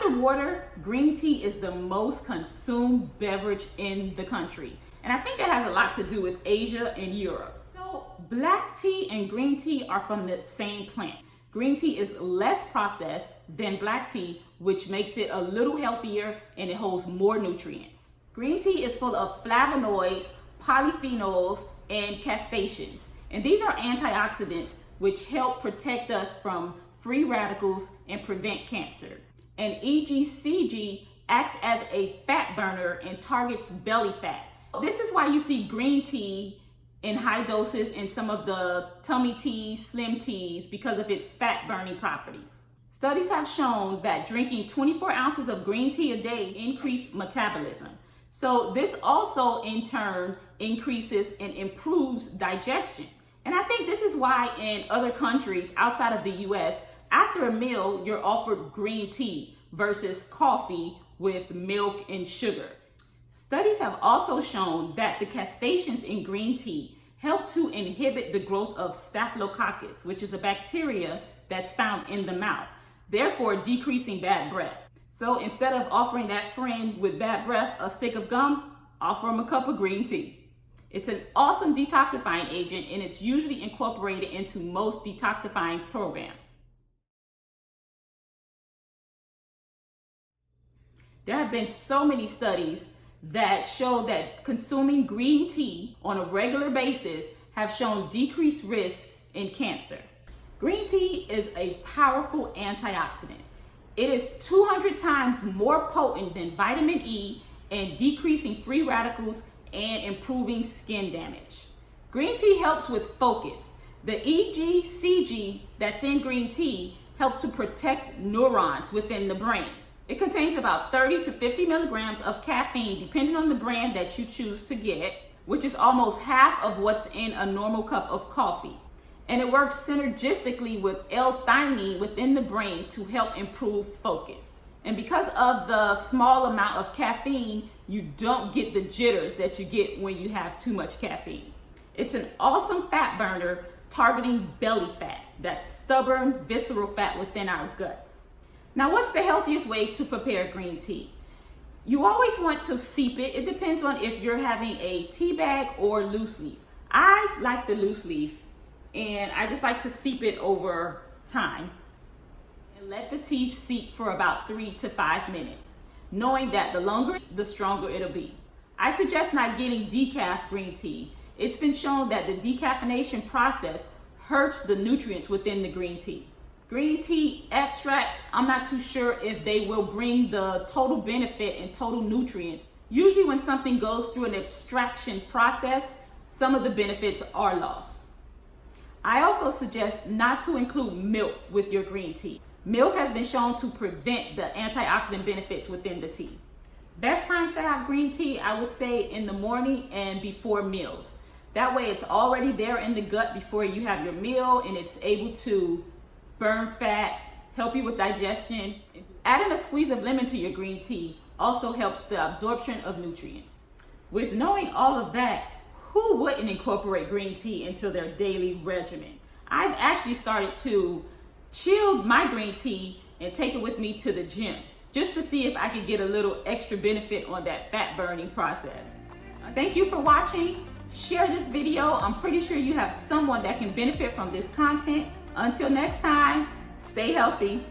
After water, green tea is the most consumed beverage in the country. And I think that has a lot to do with Asia and Europe. So black tea and green tea are from the same plant. Green tea is less processed than black tea, which makes it a little healthier and it holds more nutrients. Green tea is full of flavonoids, polyphenols, and castaceans. And these are antioxidants which help protect us from free radicals and prevent cancer. And EGCG acts as a fat burner and targets belly fat. This is why you see green tea in high doses in some of the tummy teas, slim teas, because of its fat burning properties. Studies have shown that drinking 24 ounces of green tea a day increases metabolism. So this also in turn increases and improves digestion. And I think this is why in other countries outside of the US, after a meal, you're offered green tea versus coffee with milk and sugar. Studies have also shown that the castaceans in green tea help to inhibit the growth of staphylococcus, which is a bacteria that's found in the mouth, therefore decreasing bad breath. So instead of offering that friend with bad breath a stick of gum, offer them a cup of green tea. It's an awesome detoxifying agent, and it's usually incorporated into most detoxifying programs. There have been so many studies that show that consuming green tea on a regular basis have shown decreased risk in cancer. Green tea is a powerful antioxidant. It is 200 times more potent than vitamin E in decreasing free radicals and improving skin damage. Green tea helps with focus. The EGCG that's in green tea helps to protect neurons within the brain. It contains about 30 to 50 milligrams of caffeine, depending on the brand that you choose to get, which is almost half of what's in a normal cup of coffee. And it works synergistically with L-theanine within the brain to help improve focus. And because of the small amount of caffeine, you don't get the jitters that you get when you have too much caffeine. It's an awesome fat burner targeting belly fat, that stubborn, visceral fat within our guts. Now, what's the healthiest way to prepare green tea? You always want to steep it. It depends on if you're having a tea bag or loose leaf. I like the loose leaf, and I just like to steep it over time and let the tea steep for about 3 to 5 minutes, knowing that the longer, the stronger it'll be. I suggest not getting decaf green tea. It's been shown that the decaffeination process hurts the nutrients within the green tea. Green tea extracts, I'm not too sure if they will bring the total benefit and total nutrients. Usually when something goes through an extraction process, some of the benefits are lost. I also suggest not to include milk with your green tea. Milk has been shown to prevent the antioxidant benefits within the tea. Best time to have green tea, I would say in the morning and before meals. That way it's already there in the gut before you have your meal, and it's able to burn fat, help you with digestion. Adding a squeeze of lemon to your green tea also helps the absorption of nutrients. With knowing all of that, who wouldn't incorporate green tea into their daily regimen? I've actually started to chill my green tea and take it with me to the gym, just to see if I could get a little extra benefit on that fat burning process. Thank you for watching. Share this video. I'm pretty sure you have someone that can benefit from this content. Until next time, stay healthy.